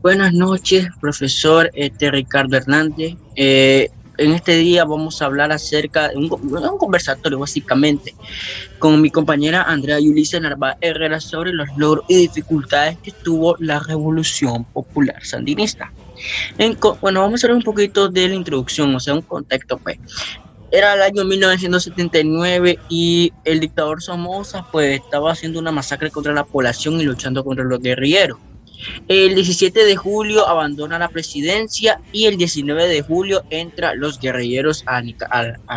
Buenas noches, profesor Ricardo Hernández. En este día vamos a hablar acerca de un conversatorio, básicamente, con mi compañera Andrea Yulisa Narváez Herrera sobre los logros y dificultades que tuvo la Revolución Popular Sandinista. Bueno, vamos a hablar un poquito de la introducción, o sea, un contexto, pues. Era el año 1979 y el dictador Somoza, pues, estaba haciendo una masacre contra la población y luchando contra los guerrilleros. El 17 de julio abandona la presidencia y el 19 de julio entra los guerrilleros a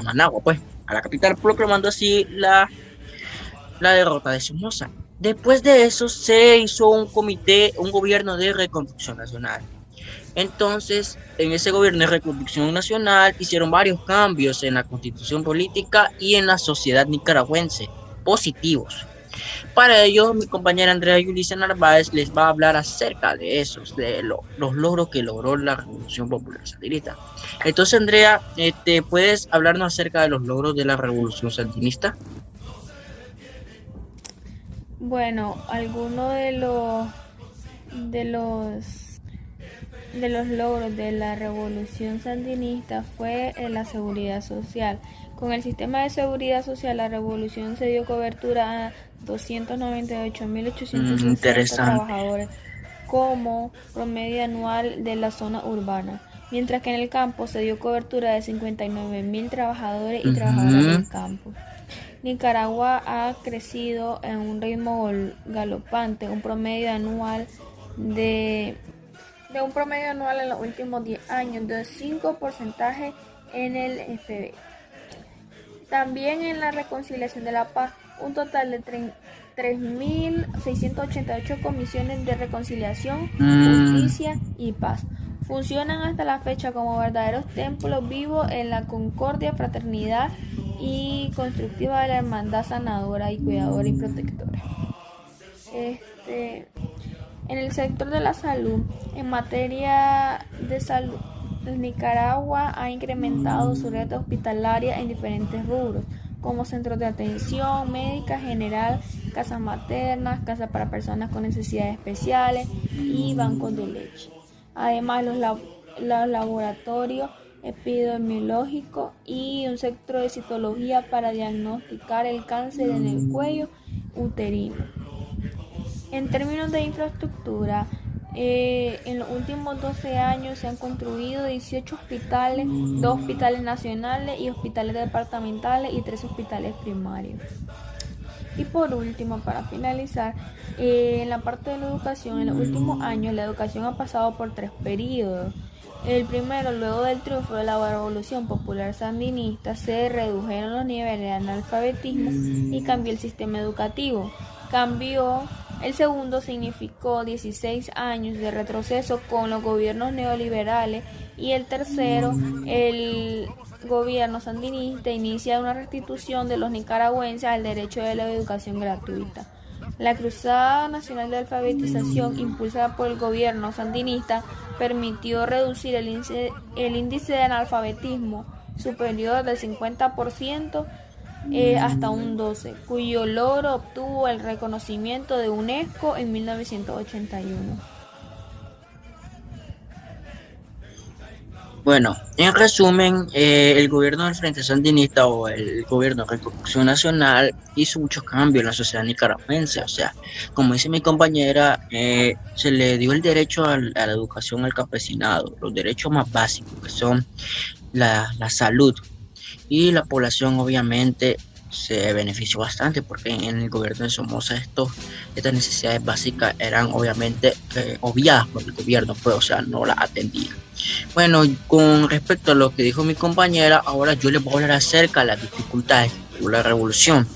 Managua, pues, a la capital, proclamando así la derrota de Somoza. Después de eso se hizo un gobierno de reconstrucción nacional. Entonces, en ese gobierno de reconstrucción nacional hicieron varios cambios en la constitución política y en la sociedad nicaragüense, positivos. Para ello, mi compañera Andrea Yulisa Narváez les va a hablar acerca de esos, los logros que logró la Revolución Popular Sandinista. Entonces, Andrea, ¿puedes hablarnos acerca de los logros de la Revolución Sandinista? Bueno, algunos de los de los logros de la Revolución Sandinista fue la seguridad social. Con el sistema de seguridad social, la revolución se dio cobertura a 298.860 Interesante. trabajadores como promedio anual de la zona urbana, mientras que en el campo se dio cobertura de 59.000 trabajadores y trabajadoras del campo. Nicaragua ha crecido en un ritmo galopante, un promedio anual en los últimos 10 años de 5% en el FB. También en la reconciliación de la paz, un total de 3.688 comisiones de reconciliación, justicia y paz funcionan hasta la fecha como verdaderos templos vivos en la concordia, fraternidad y constructiva de la hermandad sanadora y cuidadora y protectora. En el sector de la salud, en materia de salud, Nicaragua ha incrementado su red hospitalaria en diferentes rubros, como centros de atención médica general, casas maternas, casas para personas con necesidades especiales y bancos de leche. Además, los laboratorios epidemiológicos y un centro de citología para diagnosticar el cáncer en el cuello uterino. En términos de infraestructura, en los últimos 12 años se han construido 18 hospitales, 2 hospitales nacionales y hospitales departamentales y 3 hospitales primarios. Y por último, para finalizar, en la parte de la educación, en los últimos años la educación ha pasado por 3 periodos. El primero, luego del triunfo de la Revolución Popular Sandinista, se redujeron los niveles de analfabetismo y cambió el sistema educativo. El segundo significó 16 años de retroceso con los gobiernos neoliberales y el tercero, el gobierno sandinista inicia una restitución de los nicaragüenses al derecho de la educación gratuita. La Cruzada Nacional de Alfabetización, impulsada por el gobierno sandinista, permitió reducir el índice de analfabetismo superior del 50% hasta un 12%, cuyo logro obtuvo el reconocimiento de UNESCO en 1981. Bueno, en resumen, el gobierno del Frente Sandinista o el gobierno de Reconstrucción Nacional hizo muchos cambios en la sociedad nicaragüense. O sea, como dice mi compañera, se le dio el derecho a la educación al campesinado, los derechos más básicos que son la salud. Y la población obviamente se benefició bastante porque en el gobierno de Somoza estas necesidades básicas eran obviamente obviadas por el gobierno, pues, o sea, no las atendía. Bueno, con respecto a lo que dijo mi compañera, ahora yo les voy a hablar acerca de las dificultades que tuvo la revolución.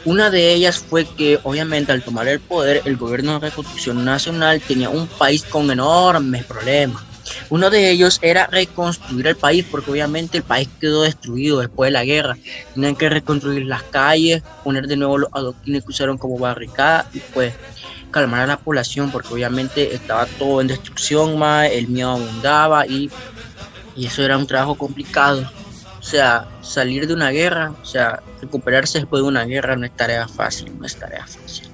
Una de ellas fue que obviamente al tomar el poder, el gobierno de reconstrucción nacional tenía un país con enormes problemas. Uno de ellos era reconstruir el país, porque obviamente el país quedó destruido después de la guerra. Tenían que reconstruir las calles, poner de nuevo los adoquines que usaron como barricadas y pues calmar a la población, porque obviamente estaba todo en destrucción, el miedo abundaba y eso era un trabajo complicado. O sea, salir de una guerra, o sea, recuperarse después de una guerra no es tarea fácil, no es tarea fácil.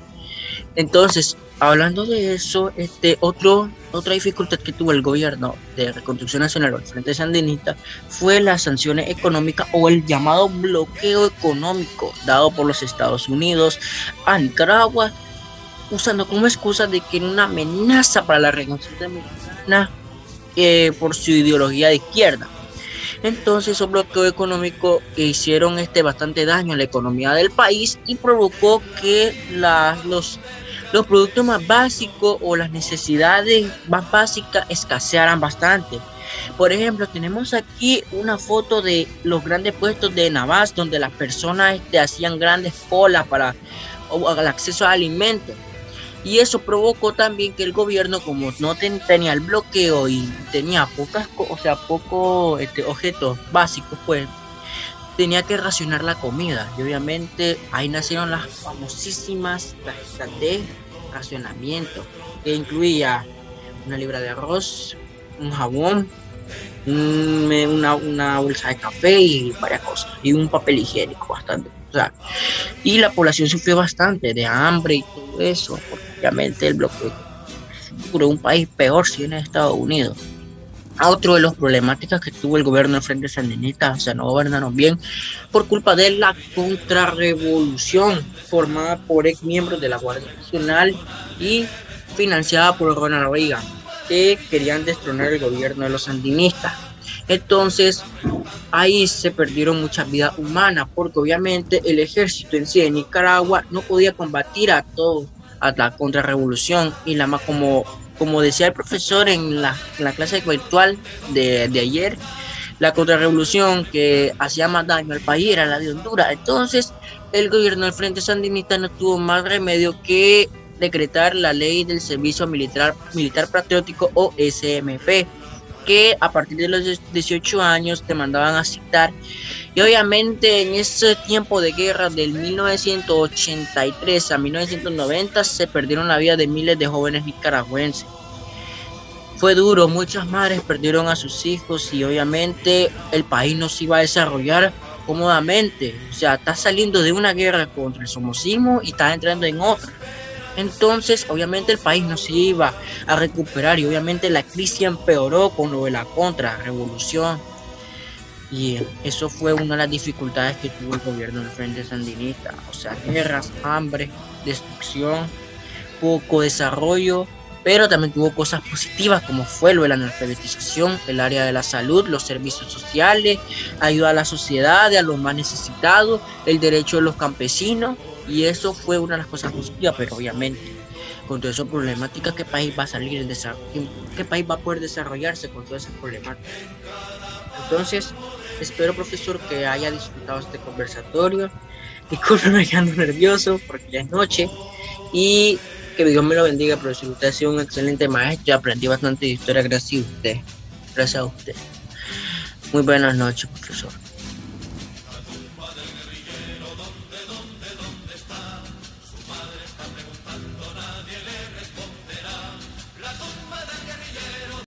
Entonces, hablando de eso, otra dificultad que tuvo el gobierno de Reconstrucción Nacional o el Frente Sandinista fue las sanciones económicas o el llamado bloqueo económico dado por los Estados Unidos a Nicaragua, usando como excusa de que era una amenaza para la reconstrucción mexicana por su ideología de izquierda. Entonces, esos bloqueos económicos hicieron bastante daño a la economía del país y provocó que los productos más básicos o las necesidades más básicas escasearan bastante. Por ejemplo, tenemos aquí una foto de los grandes puestos de Navas, donde las personas hacían grandes colas para el acceso a alimentos. Y eso provocó también que el gobierno, como no tenía el bloqueo y tenía pocos objetos básicos, pues tenía que racionar la comida. Y obviamente ahí nacieron las famosísimas tarjetas de racionamiento, que incluía una libra de arroz, un jabón, una bolsa de café y varias cosas, y un papel higiénico bastante. O sea, y la población sufrió bastante de hambre y todo eso, porque obviamente el bloqueo de un país peor si en Estados Unidos. Otro de los problemáticas que tuvo el gobierno del Frente Sandinista, o sea, no gobernaron bien por culpa de la contrarrevolución formada por ex miembros de la Guardia Nacional y financiada por Ronald Reagan, que querían destronar el gobierno de los sandinistas. Entonces, ahí se perdieron muchas vidas humanas, porque obviamente el ejército en sí de Nicaragua no podía combatir a todos a la contrarrevolución, y como decía el profesor en la clase virtual de ayer, la contrarrevolución que hacía más daño al país era la de Honduras. Entonces, el gobierno del Frente Sandinista no tuvo más remedio que decretar la ley del servicio militar patriótico o SMP, que a partir de los 18 años te mandaban a citar. Y obviamente en ese tiempo de guerra del 1983 a 1990 se perdieron la vida de miles de jóvenes nicaragüenses. Fue duro, muchas madres perdieron a sus hijos y obviamente el país no se iba a desarrollar cómodamente. O sea, está saliendo de una guerra contra el somocismo y está entrando en otra. Entonces, obviamente el país no se iba a recuperar y obviamente la crisis empeoró con lo de la contrarrevolución. Y eso fue una de las dificultades que tuvo el gobierno del Frente Sandinista. O sea, guerras, hambre, destrucción, poco desarrollo, pero también tuvo cosas positivas como fue lo de la analfabetización, el área de la salud, los servicios sociales, ayuda a la sociedad, a los más necesitados, el derecho de los campesinos. Y eso fue una de las cosas positivas, pero obviamente con todas esas problemáticas, ¿qué país va a salir qué país va a poder desarrollarse con todas esas problemáticas? Entonces, espero, profesor, que haya disfrutado este conversatorio. Discúlpeme que ando nervioso porque ya es noche, y que Dios me lo bendiga, profesor. Usted ha sido un excelente maestro y aprendí bastante de historia gracias a usted. Muy buenas noches, profesor.